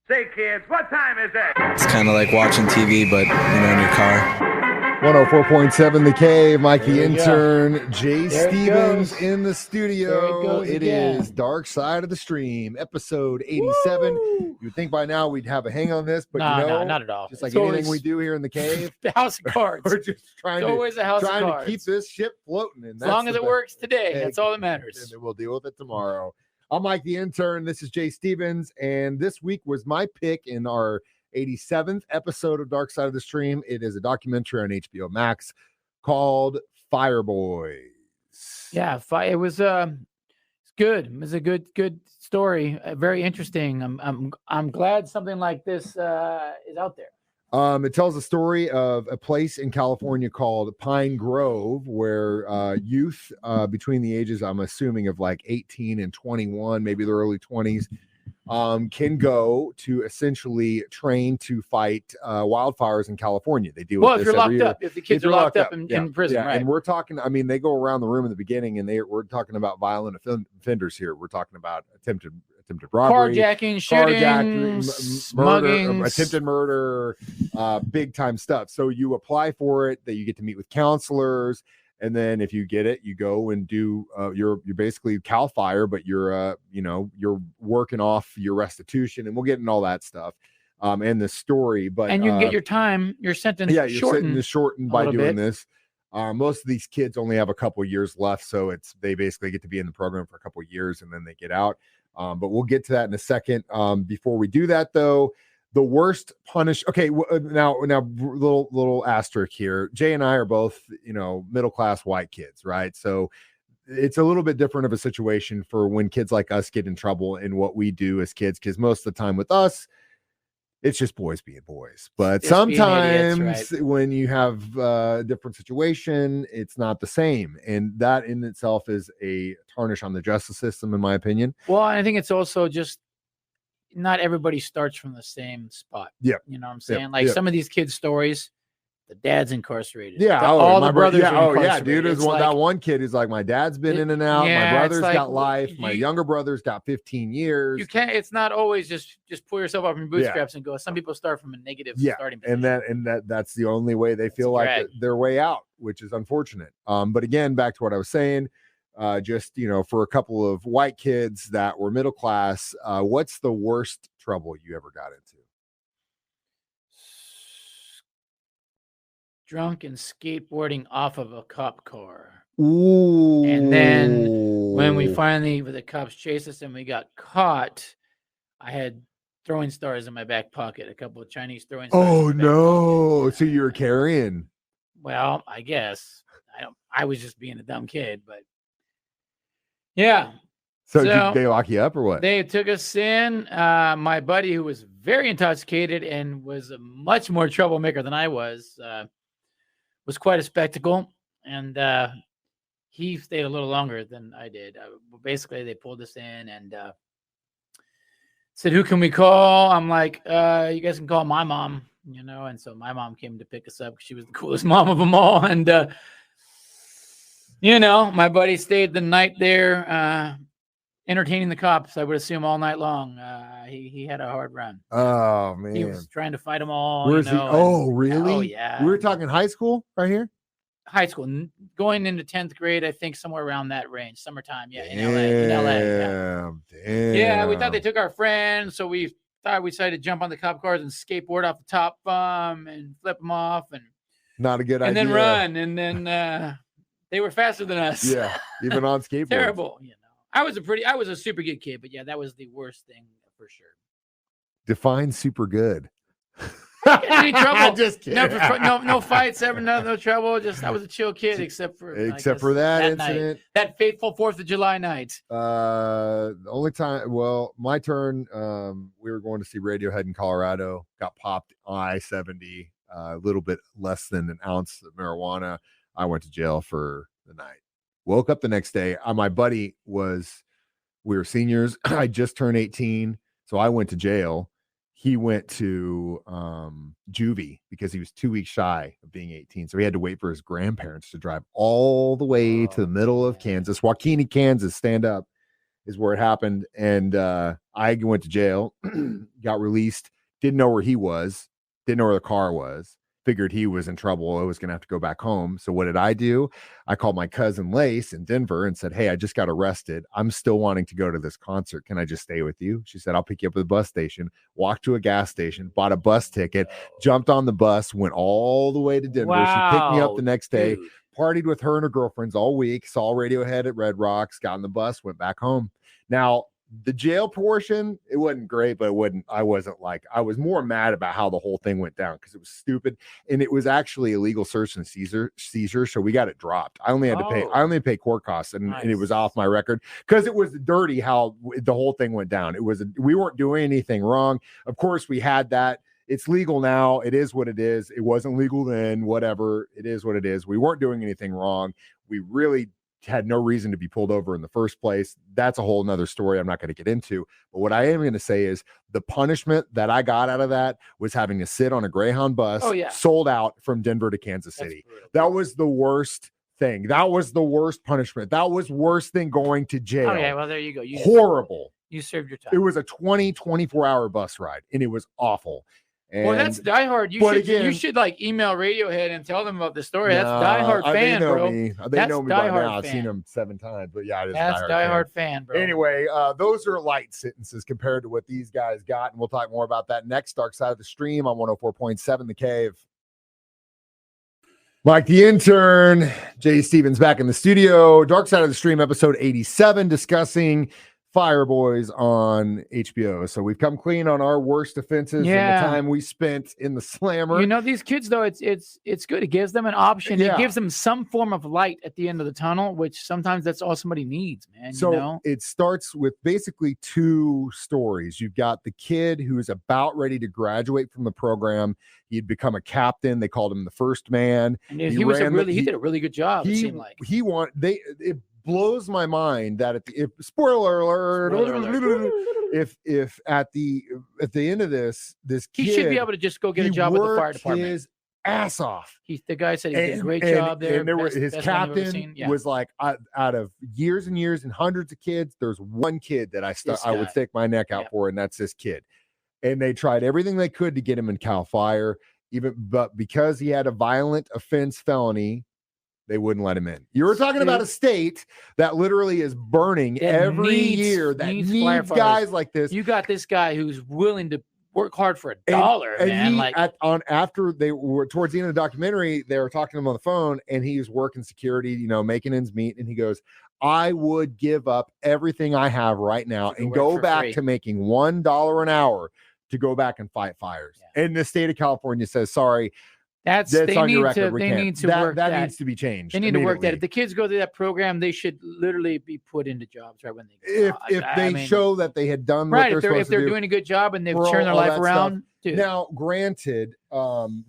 Say, kids, what time is it? It's kind of like watching TV, but, in your car. 104.7 The Cave, Mike the Intern, Jay There it Stevens goes. in the There studio. it goes It again. is Dark Side of the Stream, episode 87. Woo! You'd think by now we'd have a hang on this, but No, not at all. just like It's anything always we do here in the cave, the house of cards. we're just trying It's always a house of to cards. keep this ship floating. And As long as it works today, that's all that And matters. we'll deal with it tomorrow. I'm Mike the Intern. This is Jay Stevens, and this week was my pick in our 87th episode of Dark Side of the Stream. It is a documentary on HBO Max called Fireboys. Yeah, it was good. It was a good story. Very interesting. I'm glad something like this is out there. It tells the story of a place in California called Pine Grove, where youth between the ages, I'm assuming, of like 18 and 21, maybe the early 20s, can go to essentially train to fight wildfires in California. They do. Well, if you're locked up, if the kids are locked up in prison, yeah. right? And we're talking. I mean, they go around the room in the beginning, and we're talking about violent offenders here. We're talking about attempted robbery, carjacking, shooting, murder, attempted murder, big time stuff. So you apply for it, that you get to meet with counselors. And then if you get it, you go and do you're basically CAL FIRE, but you're working off your restitution, and we'll get into all that stuff and the story. But and you can get your sentence shortened by doing this. Most of these kids only have a couple years left, so they basically get to be in the program for a couple years and then they get out. But we'll get to that in a second. Before we do that, though, the worst punish. Okay, now, little asterisk here. Jay and I are both, middle class white kids, right? So it's a little bit different of a situation for when kids like us get in trouble in what we do as kids, because most of the time with us, it's just boys being boys. But sometimes idiots, right? When you have a different situation, it's not the same, and that in itself is a tarnish on the justice system, in my opinion. Well, I think it's also just not everybody starts from the same spot. Yeah. You know what I'm saying? Some of these kids' stories, the dad's incarcerated. Yeah. All the brothers are incarcerated. Yeah, dude. There's that one kid who's like, my dad's been in and out. My brother's got life. My younger brother's got 15 years. You can't, it's not always just pull yourself up from your bootstraps and go. Some people start from a negative starting position. And that's the only way they feel like their way out, which is unfortunate. But again, back to what I was saying, for a couple of white kids that were middle class, what's the worst trouble you ever got into? Drunk and skateboarding off of a cop car. Ooh. And then when the cops chased us and we got caught, I had throwing stars in my back pocket, a couple of Chinese throwing stars. Oh, no. So you were carrying? Well, I guess. I was just being a dumb kid, but yeah. So did they lock you up or what? They took us in. My buddy, who was very intoxicated and was a much more troublemaker than I was quite a spectacle. And he stayed a little longer than I did. Basically, they pulled us in and said, "Who can we call?" I'm like, "You guys can call my mom," And so my mom came to pick us up because she was the coolest mom of them all. And my buddy stayed the night there, entertaining the cops, I would assume, all night long. He had a hard run. Oh, man. He was trying to fight them all. Where's he? Oh, really? Oh, yeah. We were talking high school right here? High school. Going into 10th grade, I think somewhere around that range. Summertime, yeah. Damn, in LA. Damn. Yeah, we thought they took our friends, so we thought we decided to jump on the cop cars and skateboard off the top and flip them off. And not a good idea. And then run. And then they were faster than us. Yeah, even on skateboards. Terrible, I was a super good kid, but yeah, that was the worst thing for sure. Define super good. Any trouble? Just kidding. No fights ever. No trouble. Just I was a chill kid, except for that incident, night, that fateful 4th of July night. The only time, my turn. We were going to see Radiohead in Colorado. Got popped on I-70. A little bit less than an ounce of marijuana. I went to jail for the night. Woke up the next day. My buddy we were seniors. I just turned 18, so I went to jail. He went to juvie because he was 2 weeks shy of being 18. So he had to wait for his grandparents to drive all the way to the middle of Kansas, Waukene, Kansas, stand up is where it happened. And I went to jail, got released, didn't know where he was, didn't know where the car was, figured he was in trouble. I was going to have to go back home. So what did I do? I called my cousin Lace in Denver and said, hey, I just got arrested. I'm still wanting to go to this concert. Can I just stay with you? She said, I'll pick you up at the bus station, walked to a gas station, bought a bus ticket, jumped on the bus, went all the way to Denver. Wow, she picked me up the next day, dude. partied with her and her girlfriends all week, saw Radiohead at Red Rocks, got on the bus, went back home. Now, the jail portion, it wasn't great, but I was more mad about how the whole thing went down because it was stupid. And it was actually a legal search and seizure. So we got it dropped. I only had to pay court costs and it was off my record because it was dirty how the whole thing went down. We weren't doing anything wrong. Of course, we had that. It's legal now. It is what it is. It wasn't legal then, whatever. It is what it is. We weren't doing anything wrong. We really had no reason to be pulled over in the first place. That's a whole nother story I'm not going to get into. But what I am going to say is the punishment that I got out of that was having to sit on a Greyhound bus sold out from Denver to Kansas City. That was the worst thing. That was the worst punishment. That was worse than going to jail. Oh, yeah. Well, there you go. Horrible. You served your time. It was a 24-hour bus ride, and it was awful. Well, that's diehard. You should like email Radiohead and tell them about the story. That's diehard fan, bro. They know me by now. I've seen them 7 times, but yeah, that's diehard fan, bro. Anyway, those are light sentences compared to what these guys got, and we'll talk more about that next. Dark Side of the Stream on 104.7 The Cave. Mike the Intern, Jay Stevens back in the studio. Dark Side of the Stream, episode 87, discussing Fireboys on HBO. So we've come clean on our worst offenses and the time we spent in the slammer. You know, these kids though, it's good. It gives them an option. It gives them some form of light at the end of the tunnel, which sometimes that's all somebody needs, man. So it starts with basically 2 stories. You've got the kid who is about ready to graduate from the program. He'd become a captain. They called him the first man. And he did a really good job. It seemed like it blows my mind that spoiler alert, if at the end of this kid, he should be able to just go get a job with the fire department. His ass off. The guy said he did a great job there. And his captain was like, out of years and years and hundreds of kids, there's one kid that I would stick my neck out for, and that's this kid. And they tried everything they could to get him in Cal Fire, but because he had a violent offense felony, they wouldn't let him in. You were talking about a state that literally is burning every year that needs guys like this. You got this guy who's willing to work hard for $1, man. After they were towards the end of the documentary, they were talking to him on the phone, and he was working security, making ends meet. And he goes, I would give up everything I have right now and go back to making $1 an hour to go back and fight fires. Yeah. And the state of California says, sorry, that's on your record. They need to work that. Needs to be changed. They need to work that. If the kids go through that program, they should literally be put into jobs right when they if they show that they had done right. If they're doing a good job and they've turned their life around. Now, granted,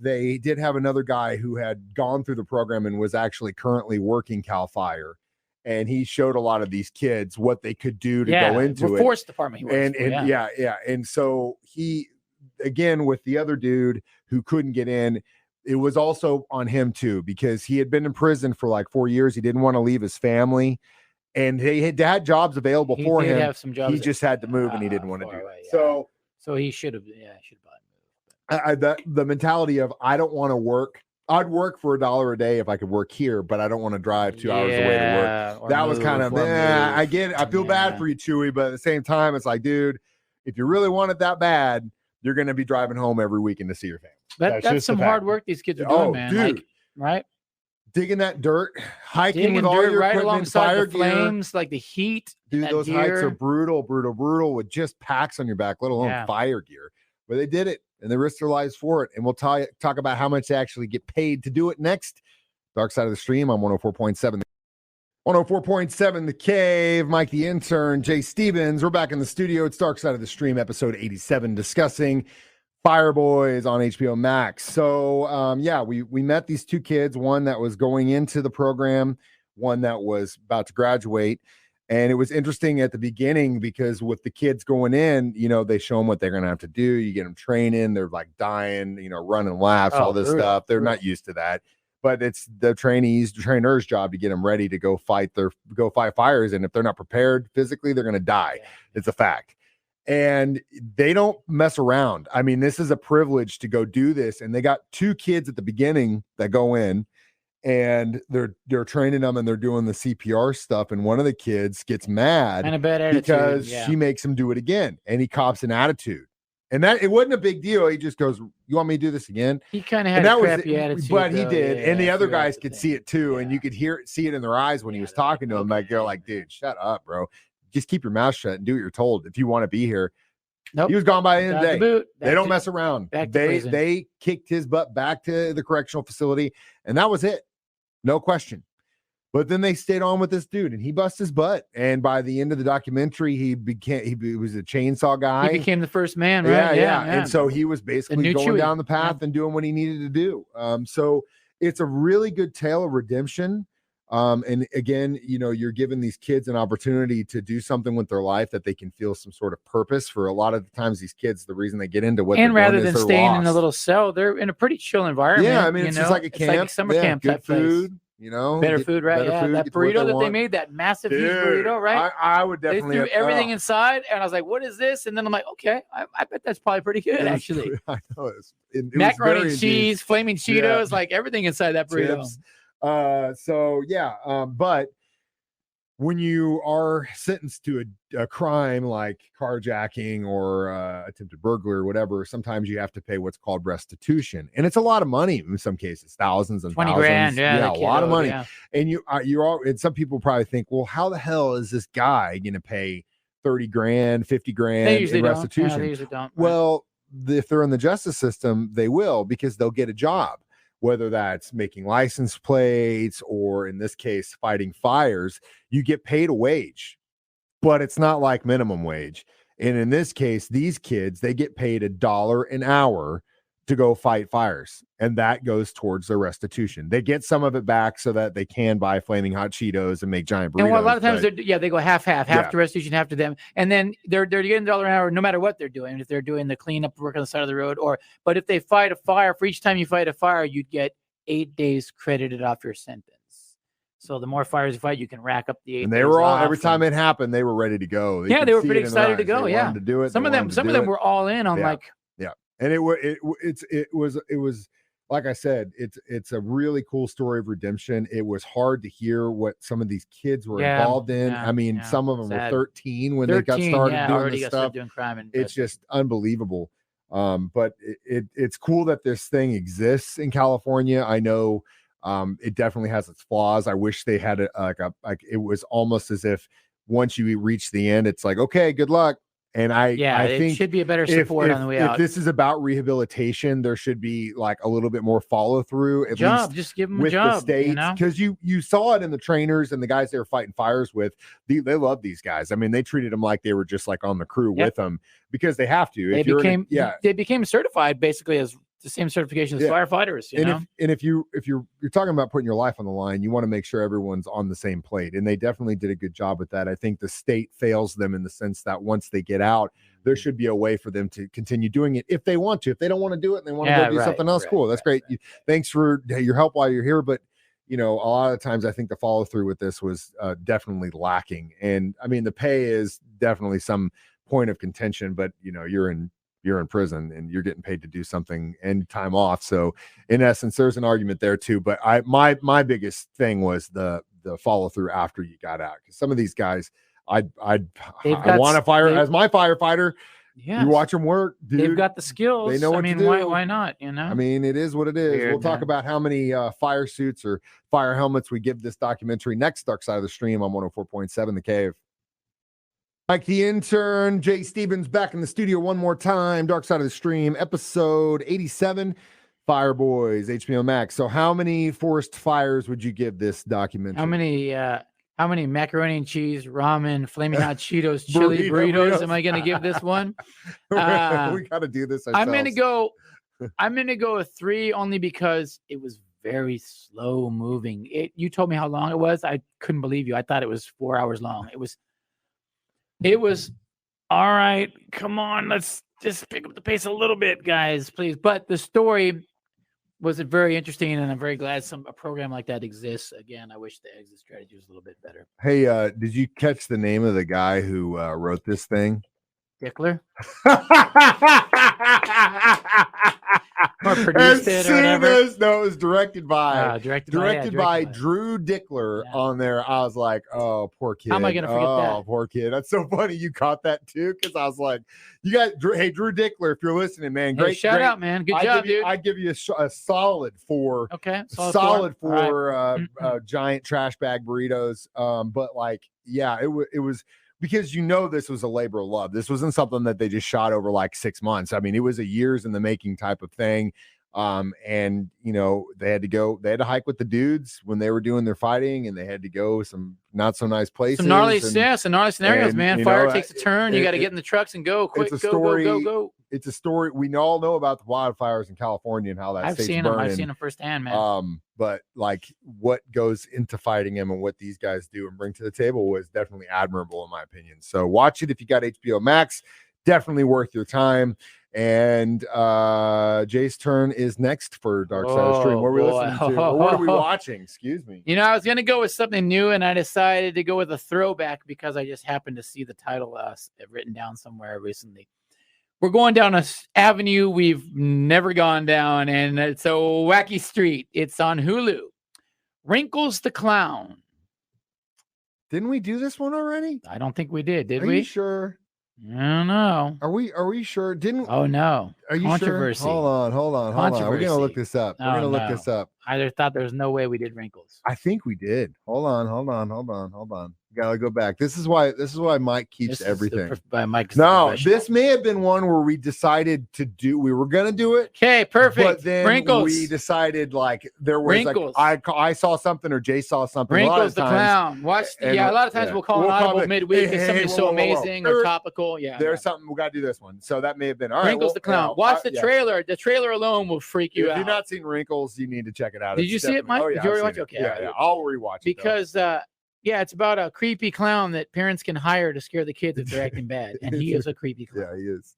they did have another guy who had gone through the program and was actually currently working Cal Fire. And he showed a lot of these kids what they could do to go into it. Force department. And so he, again, with the other dude who couldn't get in, it was also on him too, because he had been in prison for like 4 years. He didn't want to leave his family, and they had jobs available for him. Have some jobs he just had to move, and he didn't want to do it. So he should have. Yeah, he should have bought. The mentality of I don't want to work. I'd work for $1 a day if I could work here, but I don't want to drive 2 hours away to work. That was kind of, I get it. I feel bad for you, Chewy, but at the same time, it's like, dude, if you really want it that bad, you're going to be driving home every weekend to see your family. That's some hard work these kids are doing, man. Dude. Right? Digging that dirt, hiking with all your right equipment, alongside fire the flames, like the heat. Dude, those hikes are brutal with just packs on your back, let alone fire gear. But they did it, and they risked their lives for it. And we'll talk about how much they actually get paid to do it next. Dark Side of the Stream on 104.7. 104.7 The Cave. Mike the Intern, Jay Stevens. We're back in the studio. It's Dark Side of the Stream, episode 87, discussing Fireboys on HBO Max. So, we met these 2 kids, one that was going into the program, one that was about to graduate. And it was interesting at the beginning because with the kids going in, they show them what they're going to have to do. You get them training. They're like dying, running laps, all this stuff. They're not used to that. but it's the trainer's job to get them ready to go fight fires. And if they're not prepared physically, they're going to die. It's a fact. And they don't mess around. I mean, this is a privilege to go do this. And they got 2 kids at the beginning that go in, and they're training them and they're doing the CPR stuff. And one of the kids gets mad and a bad attitude because she makes him do it again, and he cops an attitude. And that it wasn't a big deal. He just goes, "You want me to do this again?" He kind of had a crappy attitude, but he did, and the other guys could see it too, and you could see it in their eyes when he was talking to them. Like they're like, "Dude, shut up, bro. Just keep your mouth shut and do what you're told if you want to be here." Nope. He was gone by the end of the day. They don't mess around. They kicked his butt back to the correctional facility, and that was it. No question. But then they stayed on with this dude, and he busted his butt. And by the end of the documentary, he was a chainsaw guy. He became the first man, right? Yeah. And so he was basically going down the path and doing what he needed to do. So it's a really good tale of redemption. And again, you're giving these kids an opportunity to do something with their life that they can feel some sort of purpose. For a lot of the times, these kids, the reason they get into what and they're rather doing than staying in a little cell, they're in a pretty chill environment. Yeah, I mean, it's just like a camp, like a summer camp good type food. place. Better food, right? That burrito that they made, that massive huge burrito, right? I would definitely. They threw everything inside, and I was like, "What is this?" And then I'm like, "Okay, I bet that's probably pretty good, actually." I know it macaroni and cheese, flaming Cheetos, like everything inside that burrito. But when you are sentenced to a crime like carjacking or attempted burglary or whatever, sometimes you have to pay what's called restitution, and it's a lot of money in some cases, thousands and $20,000. A lot of money. Yeah. And you're all. And some people probably think, well, how the hell is this guy going to pay $30,000, $50,000 in restitution? Yeah, they usually don't. Well, if they're in the justice system, they will, because they'll get a job. Whether that's making license plates or, in this case, fighting fires, you get paid a wage, but it's not like minimum wage. And in this case, these kids, they get paid $1 an hour to go fight fires, and that goes towards their restitution. They get some of it back so that they can buy flaming hot Cheetos and make giant burritos. And a lot of times, they go half to restitution, half to them, and then they're getting $1 an hour no matter what they're doing. If they're doing the cleanup work on the side of the road, but if they fight a fire, for each time you fight a fire, you'd get 8 days credited off your sentence. So the more fires you fight, you can rack up the 8 days. And they were all, every time it happened, they were ready to go. They were pretty excited to go. To do it. Some of them were all in on And it was like I said, it's a really cool story of redemption. It was hard to hear what some of these kids were involved in. I mean, some of them were 13 when they got started doing this stuff. Doing crime it's just unbelievable. But it's cool that this thing exists in California. I know it definitely has its flaws. I wish they had it was almost as if once you reach the end, it's like, okay, good luck. And I think it should be a better support on the way out. If this is about rehabilitation, there should be like a little bit more follow through. Just give them a job, the states, because you saw it in the trainers and the guys they were fighting fires with. They love these guys. I mean, they treated them like they were just like on the crew with them, because they have to. They became certified basically as the same certification as firefighters. If you're talking about putting your life on the line, you want to make sure everyone's on the same plate, and they definitely did a good job with that. I think the state fails them in the sense that once they get out, there should be a way for them to continue doing it if they want to. If they don't want to do it and they want to go do something else, cool. That's great. Thanks for your help while you're here, but a lot of times I think the follow through with this was definitely lacking. And I mean, the pay is definitely some point of contention, but you're in prison and you're getting paid to do something and time off. So in essence, there's an argument there too. But my biggest thing was the follow through after you got out. Because some of these guys, I want to fire as my firefighter. Yeah, you watch them work, dude. They've got the skills. They know what to do. Why not? I mean, it is what it is. We'll talk about how many fire suits or fire helmets we give this documentary next. Dark Side of the Stream on 104.7 The Cave. Mike the Intern, Jay Stevens back in the studio one more time. Dark Side of the Stream, episode 87, Fireboys, HBO Max. So how many forest fires would you give this documentary? How many macaroni and cheese, ramen, flaming hot Cheetos, chili burritos am I going to give this one? We got to do this ourselves. I'm going to go with 3 only because it was very slow moving. You told me how long it was. I couldn't believe you. I thought it was 4 hours long. It was all right. Come on, let's just pick up the pace a little bit, guys, please. But the story was it very interesting, and I'm very glad a program like that exists. Again, I wish the exit strategy was a little bit better. Hey, did you catch the name of the guy who wrote this thing? Dickler? Or produced it or whatever. No, it was directed by directed by Drew Dickler on there. I was like, oh, poor kid. How am I going to forget that? Oh, poor kid. That's so funny. You caught that too? Because I was like, hey, Drew Dickler, if you're listening, man, great. Shout out, man. Good job, dude. I'd give you a solid 4. Okay. Solid 4 giant trash bag burritos. But like, yeah, it was because this was a labor of love. This wasn't something that they just shot over like 6 months. I mean, it was a years in the making type of thing. And they had to hike with the dudes when they were doing their fighting, and they had to go some not so nice places. Some gnarly scenarios, man. Fire takes a turn. You got to get in the trucks and go quick. Go. It's a story. We all know about the wildfires in California and how that state's burning. I've seen them firsthand, man. But like what goes into fighting them and what these guys do and bring to the table was definitely admirable in my opinion. So watch it if you got HBO Max. Definitely worth your time. And Jay's turn is next for Dark Side of the Stream. What are we listening to? Or what are we watching? Excuse me. I was gonna go with something new, and I decided to go with a throwback because I just happened to see the title written down somewhere recently. We're going down an avenue we've never gone down, and it's a wacky street. It's on Hulu. Wrinkles the Clown. Didn't we do this one already? I don't think we did. Did we? Are you sure? I don't know. Are we sure? Oh no. Are you Controversy. Sure? Hold on. We're gonna look this up. Look this up. I thought there was no way we did Wrinkles. I think we did. Hold on. Gotta go back. This is why Mike keeps everything. This may have been one where we decided to do. We were gonna do it. Okay, perfect. But then Wrinkles. we decided like there was Wrinkles. like I saw something or Jay saw something. Wrinkles the Clown. Watch. A lot of times we'll call an audible midweek if something's so amazing or topical. Yeah. There's something we gotta do this one. So that may have been all right. Wrinkles the Clown. Watch the trailer. The trailer alone will freak you out. If you've not seen Wrinkles, you need to check it out. Did you see it, Mike? Did you already watch it? Okay. Yeah. I'll rewatch it because it's about a creepy clown that parents can hire to scare the kids if they're acting bad, and he is a creepy clown. Yeah, he is.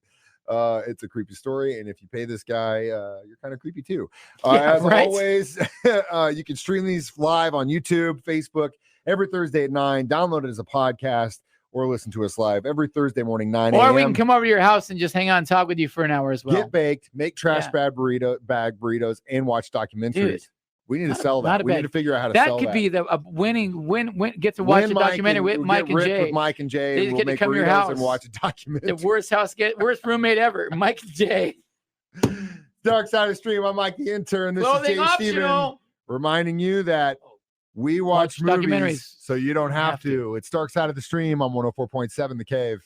It's a creepy story, and if you pay this guy, you're kind of creepy too. Always, you can stream these live on YouTube, Facebook every Thursday at 9. Download it as a podcast, or listen to us live every Thursday morning 9 a.m. Or we can come over to your house and just hang out and talk with you for an hour as well. Get baked, make trash bag burritos, and watch documentaries. Dude. We need to sell that. We need to figure out how to sell that. That could be the win. Get to watch a documentary with Mike and Jay. With Mike and Jay. We'll get to come to your house and watch a documentary. The worst roommate ever, Mike and Jay. Dark Side of the Stream. I'm Mike the Intern. This is Jay Stevens reminding you that we watch movies documentaries so you don't have to. It's Dark Side of the Stream on 104.7 The Cave.